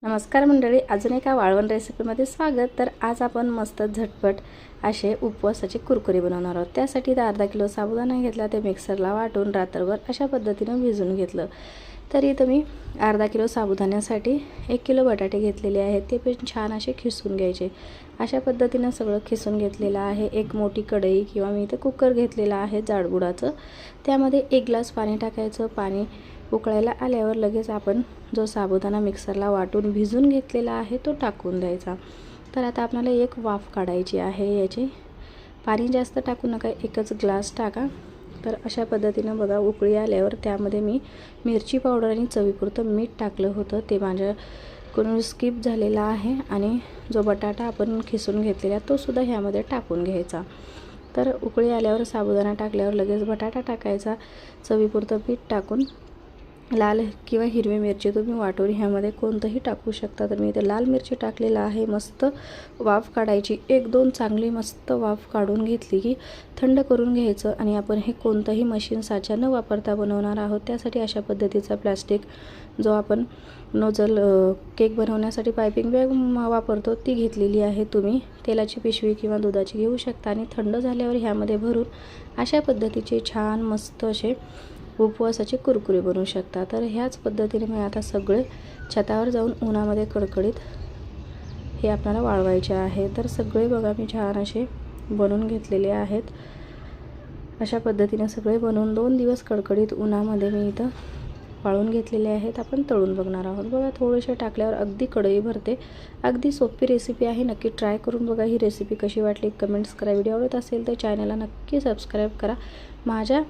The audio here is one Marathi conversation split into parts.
नमस्कार मंडळी, अजून एका वाळवण रेसिपीमध्ये स्वागत। तर आज आपण मस्त झटपट असे उपवासाचे कुरकुरे बनवणार आहोत। त्यासाठी अर्धा किलो साबुदाणा घेतला, ते मिक्सरला वाटून रात्रभर अशा पद्धतीने भिजवून घेतलं। तर इथं मी अर्धा किलो साबुदाण्यासाठी 1 किलो बटाटे घेतलेले आहेत, ते पण छान असे खिसून घ्यायचे। अशा पद्धतीने सगळं खिसून घेतलेलं आहे। एक मोठी कढई किंवा मी इथं कुकर घेतलेला आहे जाडबुडाचं, त्यामध्ये 1 ग्लास पाणी टाकायचं। पाणी उकळायला आल्यावर लगेच आपण जो साबुदाणा मिक्सरला वाटून भिजून घेतलेला आहे तो टाकून द्यायचा। तर आता आपल्याला एक वाफ काढायची आहे याची। पाणी जास्त टाकू नका, एकच ग्लास टाका। तर अशा पद्धतीने बघा उकळी आल्यावर त्यामध्ये मी मिरची पावडर आणि चवीपुरतं मीठ टाकलं होतं, ते माझ्याकडून स्किप झालेला आहे। आणि जो बटाटा आपण खिसून घेतलेला तो सुद्धा ह्यामध्ये टाकून घ्यायचा। तर उकळी आल्यावर साबुदाणा टाकल्यावर लगेच बटाटा टाकायचा। चवीपुरतं मीठ टाकून लाल किंवा हिरवी मिरची तुम्ही वाटून ह्यामध्ये कोणतंही टाकू शकता। तर मी इथे लाल मिरची टाकलेला आहे। मस्त वाफ काढायची, 1-2 चांगली मस्त वाफ काढून घेतली की थंड करून घ्यायचं। आणि आपण हे कोणतंही मशीन साचा न वापरता बनवणार आहोत। त्यासाठी अशा पद्धतीचा प्लास्टिक जो आपण नोझल केक बनवण्यासाठी पायपिंग बॅग वापरतो ती घेतलेली आहे। तुम्ही तेलाची पिशवी किंवा दुधाची घेऊ शकता आणि थंड झाल्यावर ह्यामध्ये भरून अशा पद्धतीचे छान मस्त असे उपवासाचे कुरकुरे बनवू शकता। तर ह्याच पद्धतीने मी आता सगळे छतावर जाऊन उन्हामध्ये कडकडीत हे आपल्याला वाळवायचे आहे। तर सगळे बघा मी छान असे बनवून घेतलेले आहेत। अशा पद्धतीने सगळे बनवून 2 दिवस कडकडीत उन्हामध्ये मी इथं वाळवून घेतलेले आहेत। आपण तळून बघणार आहोत। बघा थोडेसे टाकल्यावर अगदी कढई भरते। अगदी सोपी रेसिपी आहे, नक्की ट्राय करून बघा। ही रेसिपी कशी वाटली कमेंट्स करा। व्हिडिओ आवडत असेल तर चॅनलला नक्की सबस्क्राईब करा। माझ्या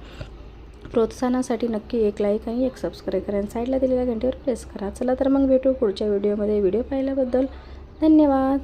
प्रोत्साहनासाठी नक्की एक लाईक आणि एक सबस्क्राईब करा। साईडला दिलेल्या घंटेवर प्रेस करा। चला तर मग भेटू पुढच्या व्हिडिओमध्ये। व्हिडिओ पाहिल्याबद्दल धन्यवाद।